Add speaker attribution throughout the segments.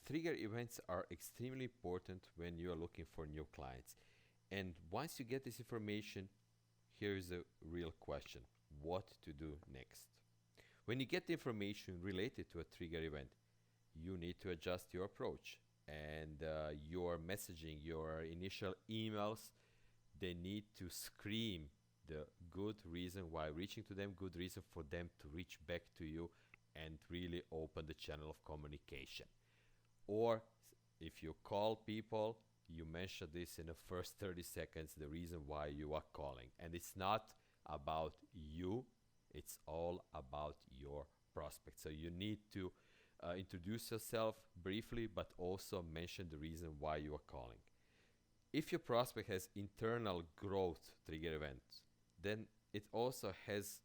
Speaker 1: Trigger events are extremely important when you are looking for new clients. And once you get this information, here is a real question: what to do next? When you get the information related to a trigger event, you need to adjust your approach and your messaging, your initial emails. They need to scream the good reason why reaching to them, good reason for them to reach back to you and really open the channel of communication. Or if you call people, you mention this in the first 30 seconds, the reason why you are calling. And it's not about you, it's all about your prospect. So you need to introduce yourself briefly, but also mention the reason why you are calling. If your prospect has internal growth trigger events, then it also has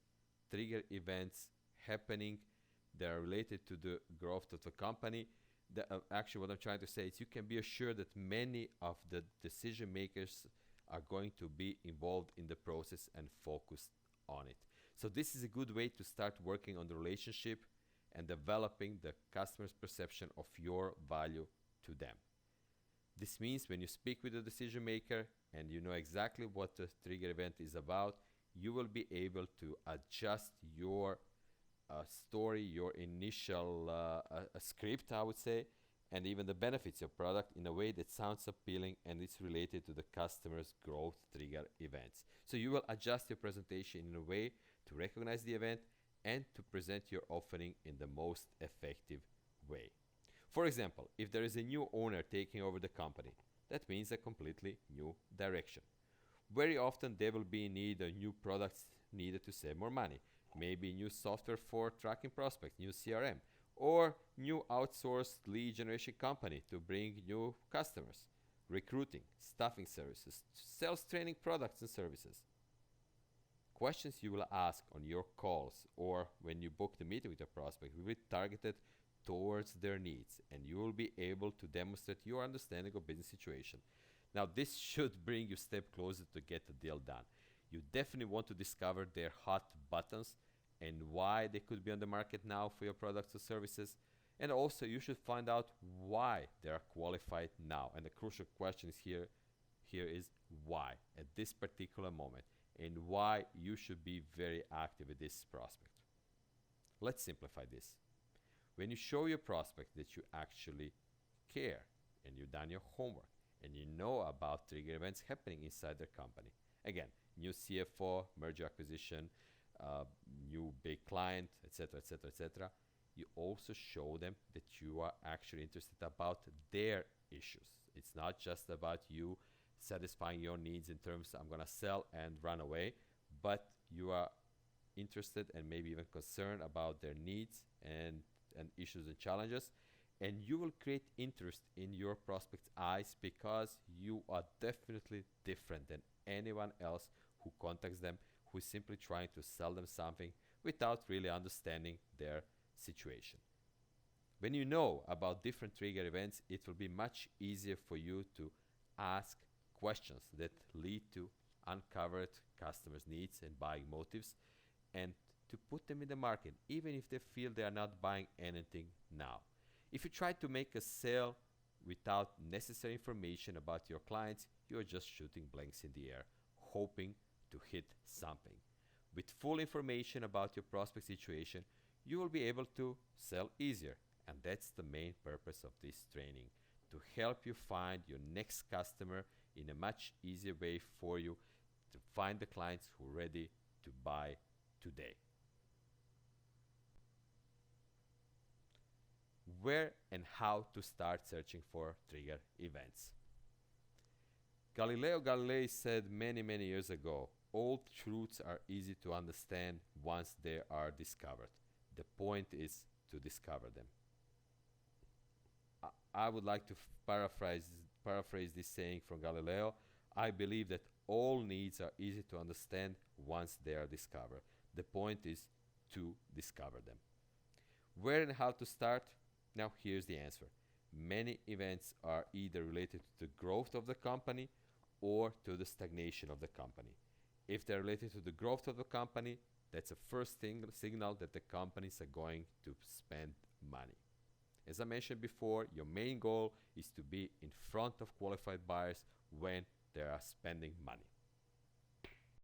Speaker 1: trigger events happening that are related to the growth of the company. Actually, what I'm trying to say is you can be assured that many of the decision makers are going to be involved in the process and focused on it. So this is a good way to start working on the relationship and developing the customer's perception of your value to them. This means when you speak with the decision maker and you know exactly what the trigger event is about, you will be able to adjust your story, your initial script, I would say, and even the benefits of product in a way that sounds appealing and it's related to the customer's growth trigger events. So you will adjust your presentation in a way to recognize the event and to present your offering in the most effective way. For example, if there is a new owner taking over the company, that means a completely new direction. Very often they will be in need of new products needed to save more money. Maybe new software for tracking prospects, new CRM, or new outsourced lead generation company to bring new customers, recruiting, staffing services, sales training products and services. Questions you will ask on your calls or when you book the meeting with a prospect will be targeted towards their needs, and you will be able to demonstrate your understanding of business situation. Now, this should bring you a step closer to get the deal done. You definitely want to discover their hot buttons and why they could be on the market now for your products or services. And also, you should find out why they are qualified now. And the crucial question is here is why at this particular moment, and why you should be very active with this prospect. Let's simplify this. When you show your prospect that you actually care and you've done your homework and you know about trigger events happening inside their company, again, new CFO, merger acquisition, new big client, etc., etc., etc., you also show them that you are actually interested about their issues. It's not just about you satisfying your needs in terms I'm going to sell and run away, but you are interested and maybe even concerned about their needs and issues and challenges, and you will create interest in your prospect's eyes because you are definitely different than anyone else who contacts them, who is simply trying to sell them something without really understanding their situation. When you know about different trigger events, it will be much easier for you to ask questions that lead to uncovered customers' needs and buying motives, and to put them in the market, even if they feel they are not buying anything now. If you try to make a sale without necessary information about your clients, you are just shooting blanks in the air, hoping to hit something. With full information about your prospect situation, you will be able to sell easier. And that's the main purpose of this training, to help you find your next customer in a much easier way for you, to find the clients who are ready to buy today. Where and how to start searching for trigger events. Galileo Galilei said many years ago, old truths are easy to understand once they are discovered. The point is to discover them. I would like to paraphrase this saying from Galileo. I believe that all needs are easy to understand once they are discovered. The point is to discover them. Where and how to start? Now here's the answer. Many events are either related to the growth of the company or to the stagnation of the company. If they're related to the growth of the company, that's a first signal that the companies are going to spend money. As I mentioned before, your main goal is to be in front of qualified buyers when they are spending money.